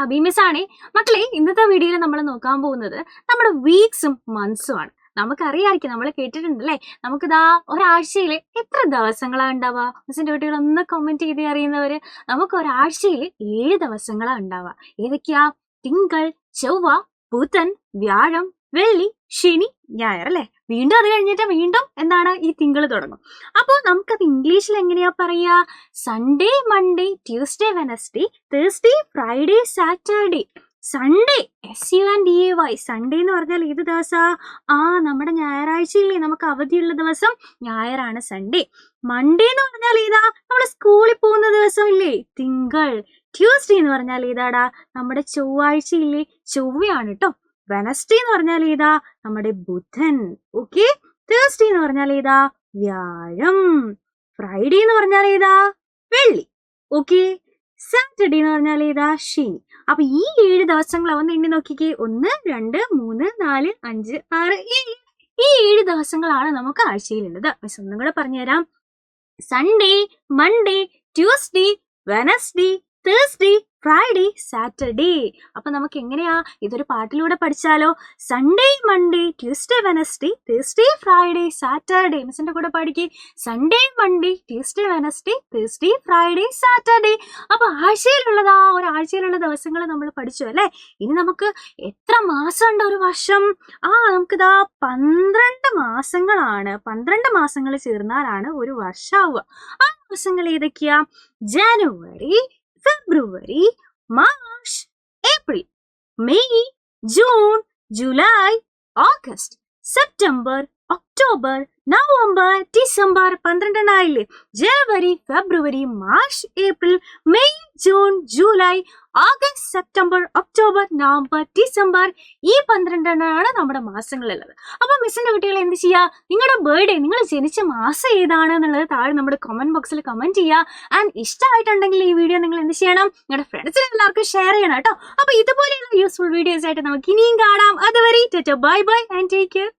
Hampi miss ആണേ. മക്കളെ, ഇന്നത്തെ വീഡിയോയിൽ നമ്മൾ നോക്കാൻ പോകുന്നത് നമ്മുടെ വീക്സും മന്ത്സും ആണ്. നമുക്കറിയാമായിരിക്കും, നമ്മൾ കേട്ടിട്ടുണ്ടല്ലേ, നമുക്കിതാ ഒരാഴ്ചയിൽ എത്ര ദിവസങ്ങളാണ് ഉണ്ടാവുക? മിസ്സിന്റെ കുട്ടികൾ ഒന്ന് കമന്റ് ചെയ്ത് അറിയുന്നവര്, നമുക്ക് ഒരാഴ്ചയിൽ 7 ദിവസങ്ങളാണ് ഉണ്ടാവുക. ഏതൊക്കെയാ? തിങ്കൾ, ചൊവ്വ, ബുധൻ, വ്യാഴം, വെള്ളി, ശനി, ഞായർ അല്ലേ. വീണ്ടും അത് കഴിഞ്ഞിട്ട് വീണ്ടും എന്താണ് ഈ തിങ്കൾ തുടങ്ങും. അപ്പോൾ നമുക്കത് ഇംഗ്ലീഷിൽ എങ്ങനെയാ പറയാ? Sunday, Monday, Tuesday, Wednesday, Thursday, Friday, Saturday. Sunday, SUNDAY. Sunday എന്ന് പറഞ്ഞാൽ ഏത് ദിവസാ? നമ്മുടെ ഞായറാഴ്ചയില്ലേ, നമുക്ക് അവധിയുള്ള ദിവസം ഞായറാണ് സൺഡേ. മൺഡേ എന്ന് പറഞ്ഞാൽ ഏതാ? നമ്മുടെ സ്കൂളിൽ പോകുന്ന ദിവസം ഇല്ലേ, തിങ്കൾ. ട്യൂസ്ഡേ എന്ന് പറഞ്ഞാൽ ഏതാടാ? നമ്മുടെ ചൊവ്വാഴ്ചയില്ലേ, ചൊവ്വയാണ് കേട്ടോ. വെനസ്ഡേ എന്ന് പറഞ്ഞാൽ ഏതാ? നമ്മുടെ ബുധൻ. ഓക്കെ. തേഴ്സ്ഡേ എന്ന് പറഞ്ഞാൽ ഏതാ? വ്യാഴം. ഫ്രൈഡേ എന്ന് പറഞ്ഞാൽ ഏതാ? വെള്ളി. ഓക്കെ. സാറ്റർഡേ എന്ന് പറഞ്ഞാൽ ഏതാ? ശനി. അപ്പൊ ഈ 7 ദിവസങ്ങൾ അവന്ന് എണ്ണി നോക്കിക്കേ. 1, 2, 3, 4, 5, 6, 7. ഈ 7 ദിവസങ്ങളാണ് നമുക്ക് ആഴ്ചയിലുള്ളത്. മിസ് ഒന്നും കൂടെ പറഞ്ഞുതരാം. Sunday, Monday, Tuesday, Wednesday, Thursday, Friday, Saturday. അപ്പൊ നമുക്ക് എങ്ങനെയാ ഇതൊരു പാട്ടിലൂടെ പഠിച്ചാലോ? Sunday, Monday, Tuesday, Wednesday, Thursday, Friday, Saturday. മിസ്സിന്റെ കൂടെ പാടിക്കേ. Sunday, Monday, Tuesday, Wednesday, Thursday, Friday, Saturday. അപ്പൊ ആഴ്ചയിലുള്ളതാ ഒരാഴ്ചയിലുള്ള ദിവസങ്ങൾ നമ്മൾ പഠിച്ചു അല്ലേ. ഇനി നമുക്ക് എത്ര മാസം ഉണ്ട് ഒരു വർഷം? നമുക്കിതാ 12 മാസങ്ങളാണ്. 12 മാസങ്ങൾ ചേർന്നാലാണ് ഒരു വർഷമാവുക. ആ മാസങ്ങൾ ഏതൊക്കെയാ? ജനുവരി, ഫെബ്രുവരി, March, April, May, June, July, August, September, October, November, December. 12 ആയില്ലേ. ജനുവരി, ഫെബ്രുവരി, March, April, May, June, July, August, September, October, November, December. ഈ 12 നമ്മുടെ മാസങ്ങളുള്ളത്. അപ്പൊ മിസ്സിന്റെ കുട്ടികൾ എന്ത് ചെയ്യുക? നിങ്ങളുടെ ബർത്ത്ഡേ, നിങ്ങൾ ജനിച്ച മാസം ഏതാണ് എന്നുള്ളത് താഴെ നമ്മുടെ കമന്റ് ബോക്സിൽ കമന്റ് ചെയ്യുക. ആൻഡ് ഇഷ്ടമായിട്ടുണ്ടെങ്കിൽ ഈ വീഡിയോ നിങ്ങൾ എന്ത് ചെയ്യണം? നിങ്ങളുടെ ഫ്രണ്ട്സിന് എല്ലാവർക്കും ഷെയർ ചെയ്യണം കേട്ടോ. അപ്പൊ ഇതുപോലെയുള്ള യൂസ്ഫുൾ വീഡിയോസ് ആയിട്ട് നമുക്ക് ഇനിയും കാണാം. അതുവരെ bye bye and take care.